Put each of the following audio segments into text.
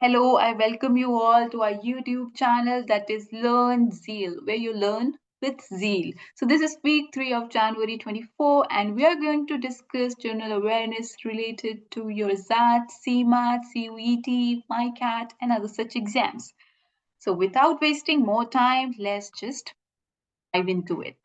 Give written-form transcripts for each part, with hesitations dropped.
Hello, I welcome you all to our YouTube channel that is Learn Zeal, where you learn with zeal. So this is week 3 of January 24 and we are going to discuss general awareness related to your XAT, CMAT, CUET, MICAT and other such exams. So without wasting more time, let's just dive into it.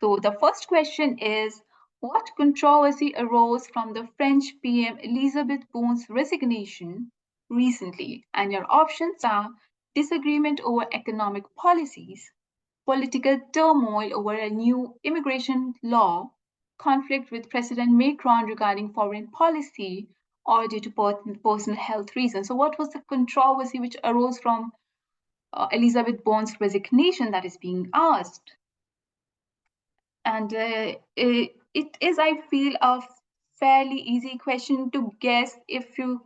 So the first question is, what controversy arose from the French PM Elisabeth Borne's resignation recently? And your options are disagreement over economic policies, political turmoil over a new immigration law, conflict with President Macron regarding foreign policy, or due to personal health reasons. So what was the controversy which arose from Elisabeth Borne's resignation that is being asked? And it is, I feel, a fairly easy question to guess if you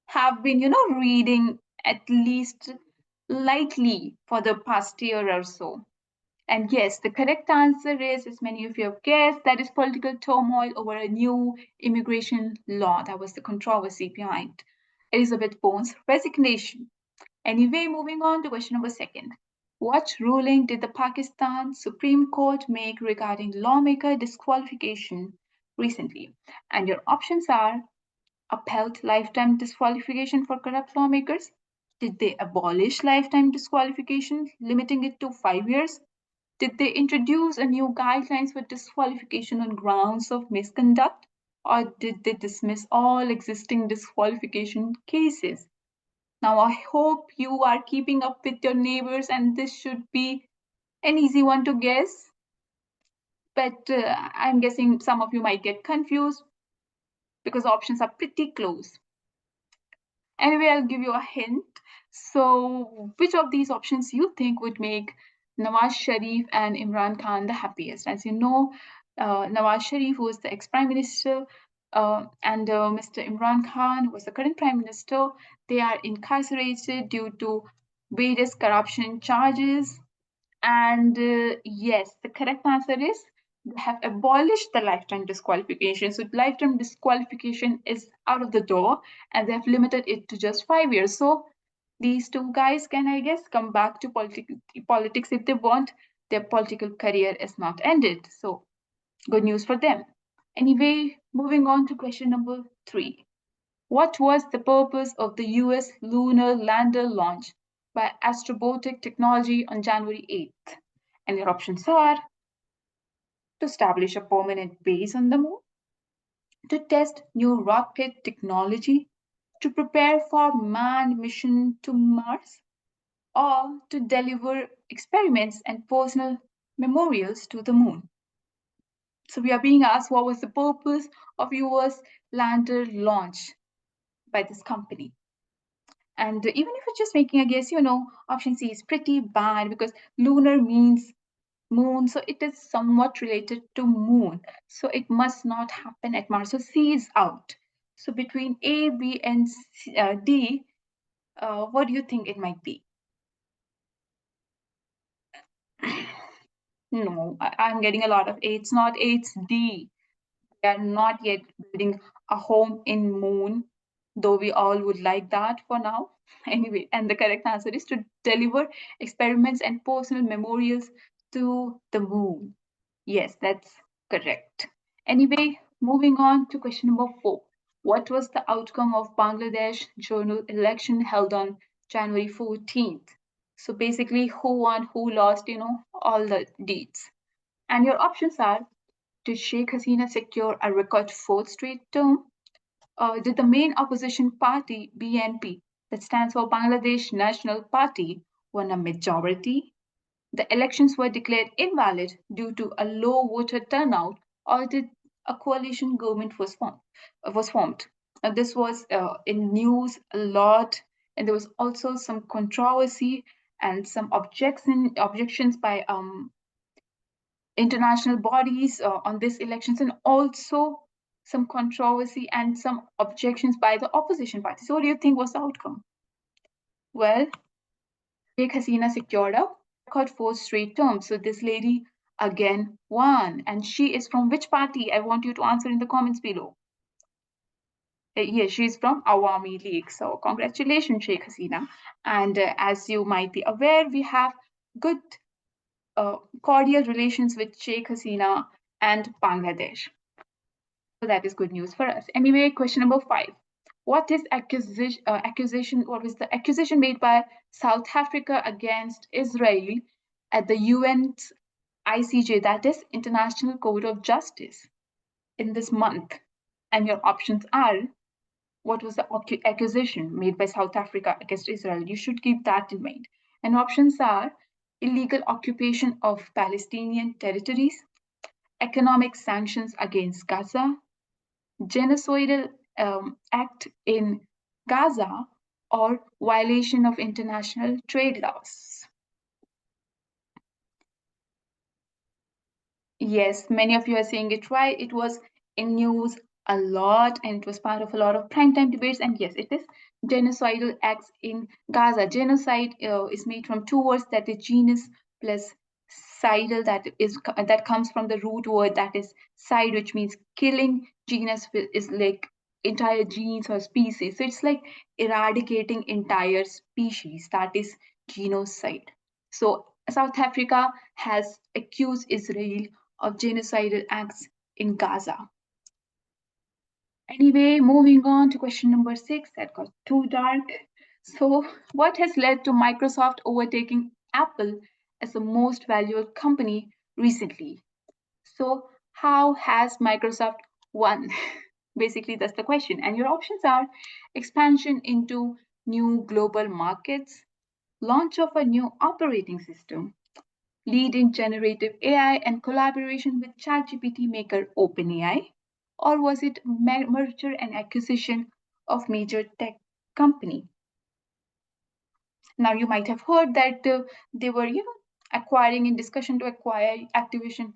have been, reading at least lightly for the past year or so. And yes, the correct answer is, as many of you have guessed, that is political turmoil over a new immigration law. That was the controversy behind Elizabeth Bone's resignation. Anyway, moving on to question number 2. What ruling did the Pakistan Supreme Court make regarding lawmaker disqualification recently? And your options are upheld lifetime disqualification for corrupt lawmakers. Did they abolish lifetime disqualification, limiting it to 5 years? Did they introduce a new guidelines for disqualification on grounds of misconduct? Or did they dismiss all existing disqualification cases? Now, I hope you are keeping up with your neighbors, and this should be an easy one to guess. But I'm guessing some of you might get confused because options are pretty close. Anyway, I'll give you a hint. So, which of these options you think would make Nawaz Sharif and Imran Khan the happiest? As you know, Nawaz Sharif, who was the ex-prime minister, and Mr. Imran Khan, who was the current prime minister, they are incarcerated due to various corruption charges. And yes, the correct answer is they have abolished the lifetime disqualification. So lifetime disqualification is out of the door and they have limited it to just 5 years. So these two guys can, I guess, come back to politics if they want. Their political career is not ended. So good news for them. Anyway, moving on to question number 3. What was the purpose of the US lunar lander launch by Astrobotic Technology on January 8th? And your options are to establish a permanent base on the moon, to test new rocket technology, to prepare for manned mission to Mars, or to deliver experiments and personal memorials to the moon. So we are being asked what was the purpose of US lander launch by this company. And even if you're just making a guess, option C is pretty bad because lunar means moon, so it is somewhat related to moon. So it must not happen at Mars. So C is out. So between A, B, and D, what do you think it might be? No, I'm getting a lot of A. It's not A, it's D. They are not yet building a home in moon, though we all would like that for now. Anyway, and the correct answer is to deliver experiments and personal memorials to the moon. Yes, that's correct. Anyway, moving on to question number 4. What was the outcome of Bangladesh journal election held on January 14th? So basically, who won, who lost, all the deeds. And your options are, did Sheikh Hasina secure a record 4th straight term? Did the main opposition party, BNP, that stands for Bangladesh National Party, won a majority? The elections were declared invalid due to a low voter turnout, or did a coalition government was formed? This was in news a lot, and there was also some controversy and some objections by international bodies on these elections, and also some controversy and some objections by the opposition party. So what do you think was the outcome? Well, Sheikh Hasina secured a record 4 straight terms. So this lady again won. And she is from which party? I want you to answer in the comments below. Yes, she's from Awami League. So congratulations, Sheikh Hasina. And as you might be aware, we have good cordial relations with Sheikh Hasina and Bangladesh. So that is good news for us. Anyway, question number 5. What is accusation? What was the accusation made by South Africa against Israel at the UN's ICJ, that is International Court of Justice, in this month? And your options are: what was the accusation made by South Africa against Israel? You should keep that in mind. And options are: illegal occupation of Palestinian territories, economic sanctions against Gaza, genocidal act in Gaza, or violation of international trade laws. Yes, many of you are saying it right. It was in news a lot and it was part of a lot of primetime debates. And yes, it is genocidal acts in Gaza. Genocide is made from two words, that is genus plus sidal, that comes from the root word that is side, which means killing. Genus is like entire genes or species. So it's like eradicating entire species. That is genocide. So South Africa has accused Israel of genocidal acts in Gaza. Anyway, moving on to question number 6, that got too dark. So, what has led to Microsoft overtaking Apple as the most valuable company recently? So, how has Microsoft won? Basically, that's the question. And your options are: expansion into new global markets, launch of a new operating system, lead in generative AI and collaboration with ChatGPT maker OpenAI? Or was it merger and acquisition of major tech company? Now you might have heard that they were, acquiring in discussion to acquire Activision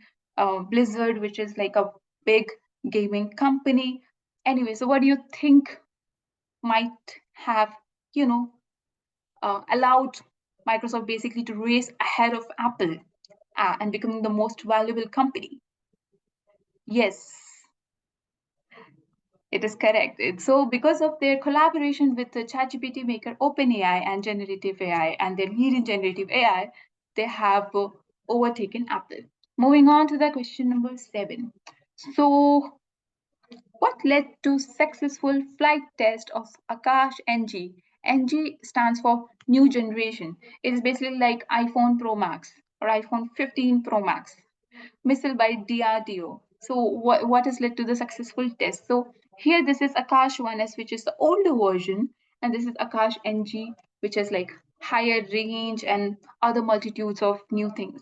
Blizzard, which is like a big gaming company. Anyway, so what do you think might have, you know, allowed Microsoft basically to race ahead of Apple and becoming the most valuable company? Yes, it is correct. So, because of their collaboration with the ChatGPT maker OpenAI and generative AI, and their lead in generative AI, they have overtaken Apple. Moving on to the question number 7. So, what led to successful flight test of Akash NG? NG stands for new generation. It is basically like iPhone Pro Max or iPhone 15 Pro Max missile by DRDO. So what has led to the successful test? So here this is Akash 1S, which is the older version, and this is Akash NG, which has like higher range and other multitudes of new things.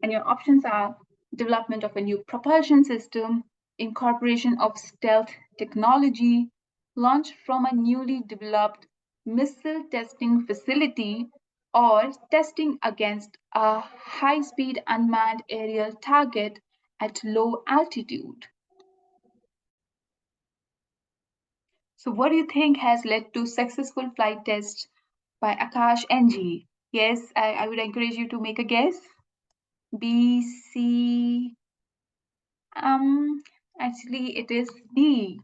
And your options are: development of a new propulsion system, incorporation of stealth technology, launch from a newly developed missile testing facility, or testing against a high-speed unmanned aerial target at low altitude. So what do you think has led to successful flight tests by Akash NG? Yes, I would encourage you to make a guess. B, C, actually it is D.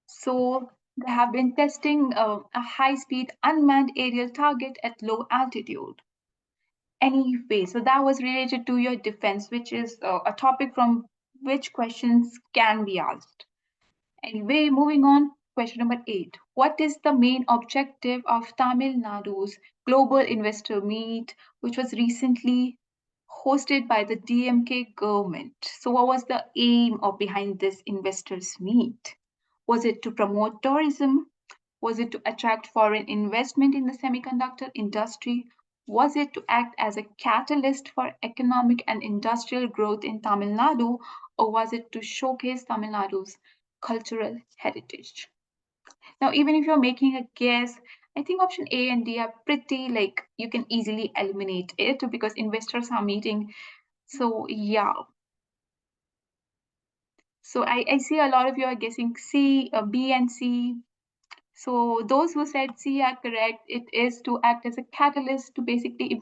So they have been testing a high-speed unmanned aerial target at low altitude. Anyway, so that was related to your defense, which is a topic from which questions can be asked. Anyway, moving on, question number 8. What is the main objective of Tamil Nadu's Global Investor Meet, which was recently hosted by the DMK government? So, what was the aim of behind this investors meet? Was it to promote tourism? Was it to attract foreign investment in the semiconductor industry? Was it to act as a catalyst for economic and industrial growth in Tamil Nadu? Or was it to showcase Tamil Nadu's cultural heritage? Now, even if you're making a guess, I think option A and D are pretty like you can easily eliminate it because investors are meeting. So, yeah. So, I see a lot of you are guessing C, B, and C. So those who said C are correct. It is to act as a catalyst to basically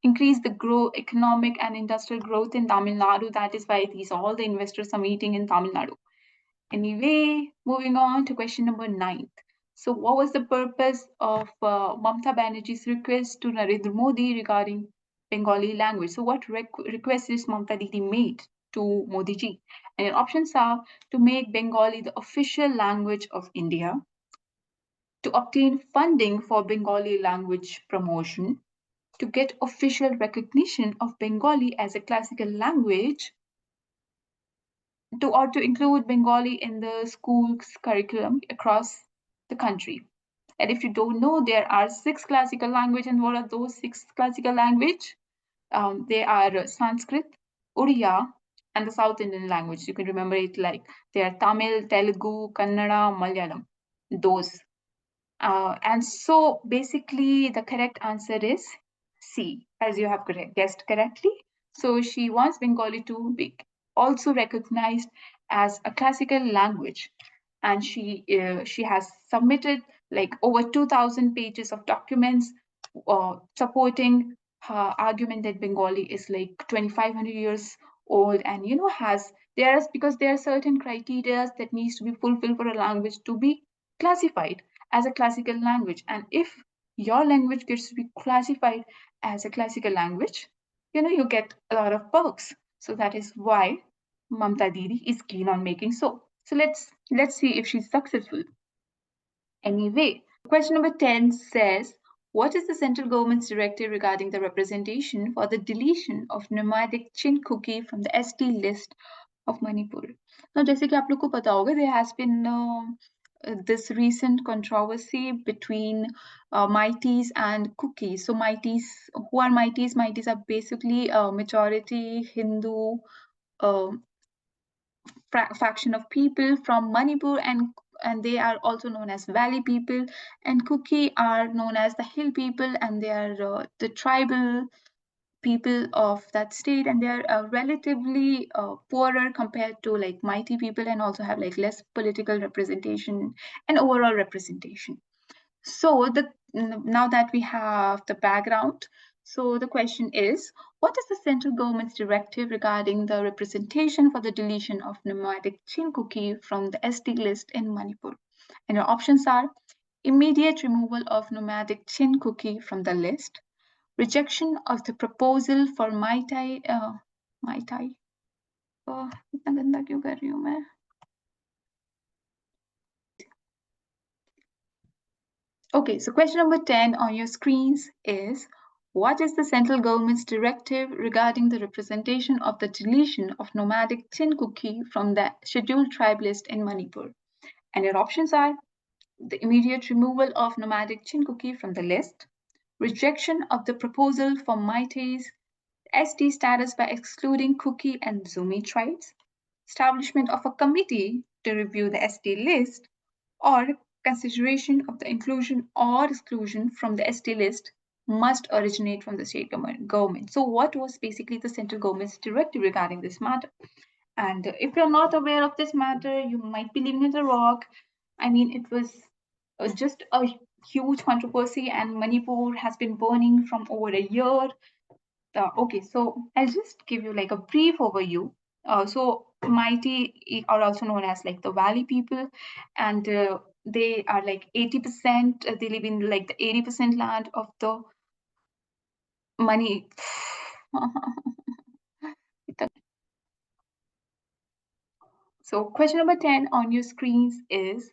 increase the economic and industrial growth in Tamil Nadu. That is why these all the investors are meeting in Tamil Nadu. Anyway, moving on to question number 9. So, what was the purpose of Mamata Banerjee's request to Narendra Modi regarding Bengali language? So, what request is Mamata Didi made to Modi ji? And your options are to make Bengali the official language of India, to obtain funding for Bengali language promotion, to get official recognition of Bengali as a classical language, or to include Bengali in the school's curriculum across the country. And if you don't know, there are 6 classical languages. And what are those 6 classical languages? They are Sanskrit, Odia, and the South Indian language. You can remember it like they are Tamil, Telugu, Kannada, Malayalam. Those. And so basically, the correct answer is C, as you have guessed correctly. So she wants Bengali to be also recognized as a classical language, and she has submitted like over 2,000 pages of documents supporting her argument that Bengali is like 2,500 years old, and has because there are certain criteria that needs to be fulfilled for a language to be classified as a classical language. And if your language gets to be classified as a classical language, you get a lot of perks. So that is why Mamta Didi is keen on making so. So let's see if she's successful. Anyway, question number 10 says, what is the central government's directive regarding the representation for the deletion of nomadic Chinkuki from the ST list of Manipur? Now, जैसे कि आप लोग को पता होगा, there has been this recent controversy between Mites and Cookies. So Mites, who are Mites? Mites are basically a majority Hindu faction of people from Manipur, and they are also known as valley people, and Kuki are known as the hill people, and they are the tribal people of that state, and they are relatively poorer compared to like mighty people, and also have like less political representation and overall representation. So now that we have the background, so the question is, what is the central government's directive regarding the representation for the deletion of nomadic Chinkuki from the ST list in Manipur? And your options are immediate removal of nomadic Chinkuki from the list, rejection of the proposal for Maitai, Maitai, इतना गंदा क्यों कर रही हूँ मैं? Okay, so question number 10 on your screens is, what is the central government's directive regarding the representation of the deletion of nomadic Chinkuki from the scheduled tribe list in Manipur? And your options are the immediate removal of nomadic Chinkuki from the list, rejection of the proposal for Meiteis ST status by excluding Kuki and Zumi tribes, establishment of a committee to review the ST list, or consideration of the inclusion or exclusion from the ST list must originate from the state government. So what was basically the central government's directive regarding this matter? And if you're not aware of this matter, you might be living in the rock. I mean, it was just a huge controversy, and Manipur has been burning from over a year. Okay, so I'll just give you like a brief overview. So Mighty are also known as like the Valley people, and they are like 80%. They live in like the 80% land of the money. So question number 10 on your screens is,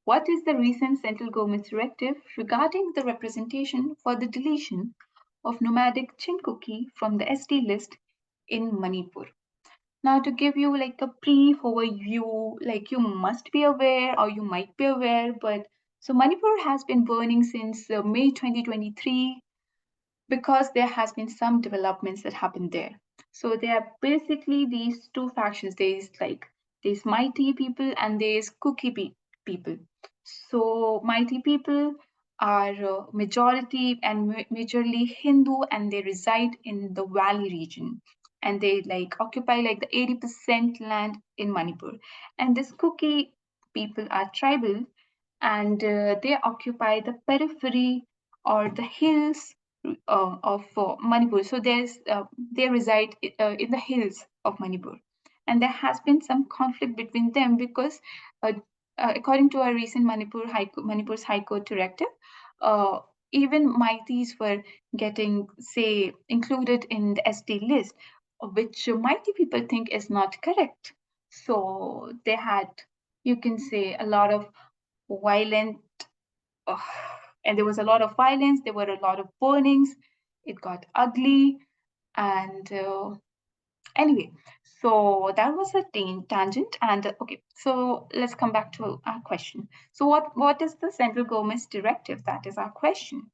what is the recent central government directive regarding the representation for the deletion of nomadic Chinkuki from the ST list in Manipur? Now, to give you like a brief overview, like you must be aware or you might be aware, but so Manipur has been burning since May 2023 because there has been some developments that happened there. So there are basically these two factions. There's like these mighty people and there's cookie people. So mighty people are majority and majorly Hindu, and they reside in the valley region, and they like occupy like the 80% land in Manipur. And this cookie people are tribal, and they occupy the periphery or the hills of Manipur. So they reside in the hills of Manipur. and there has been some conflict between them because according to a recent Manipur's High Court directive, uh, even Maitis were getting, say, included in the SD list, which Maiti people think is not correct. So they had, you can say, a lot of violent, uh, and there was a lot of violence. There were a lot of burnings. It got ugly, and anyway, so that was a tangent. And okay, so let's come back to our question. So what is the central government's directive? That is our question.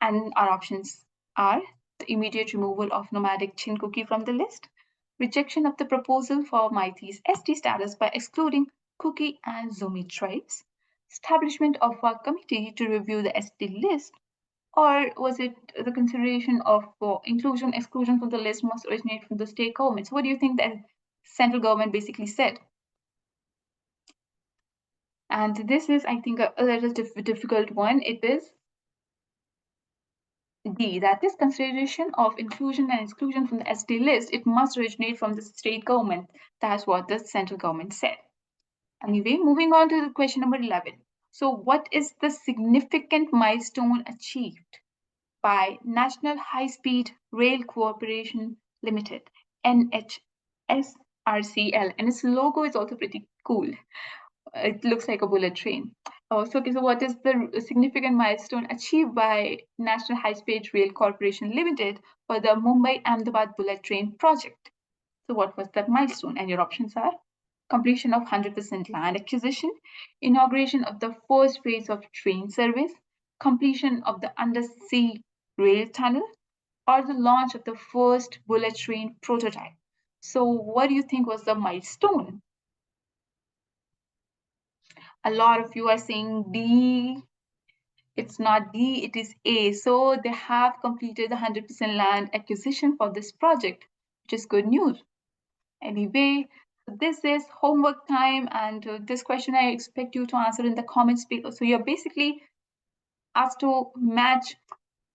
And our options are the immediate removal of nomadic Chinkuki from the list, rejection of the proposal for Meitei's ST status by excluding Kuki and Zumi tribes, establishment of a committee to review the ST list, or was it the consideration of inclusion, exclusion from the list must originate from the state governments? What do you think the central government basically said? And this is, I think, a little difficult one. It is D, that is consideration of inclusion and exclusion from the SD list. It must originate from the state government. That's what the central government said. Anyway, moving on to the question number 11. So what is the significant milestone achieved by National High Speed Rail Corporation Limited, NHSRCL, and its logo is also pretty cool. It looks like a bullet train. Okay, so what is the significant milestone achieved by National High Speed Rail Corporation Limited for the Mumbai-Ahmedabad bullet train project? So what was that milestone? And your options are completion of 100% land acquisition, inauguration of the first phase of train service, completion of the undersea rail tunnel, or the launch of the first bullet train prototype. So what do you think was the milestone? A lot of you are saying D. It's not D, it is A. So they have completed the 100% land acquisition for this project, which is good news. Anyway, this is homework time, and this question I expect you to answer in the comments below. So you're basically asked to match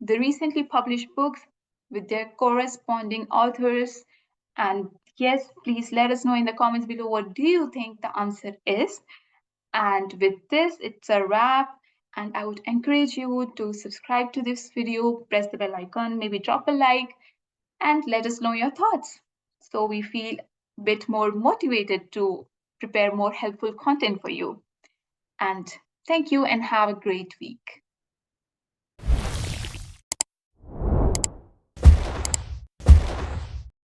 the recently published books with their corresponding authors. And yes, please let us know in the comments below what do you think the answer is. And with this, it's a wrap. And I would encourage you to subscribe to this video, press the bell icon, maybe drop a like, and let us know your thoughts so we feel a bit more motivated to prepare more helpful content for you. And thank you and have a great week.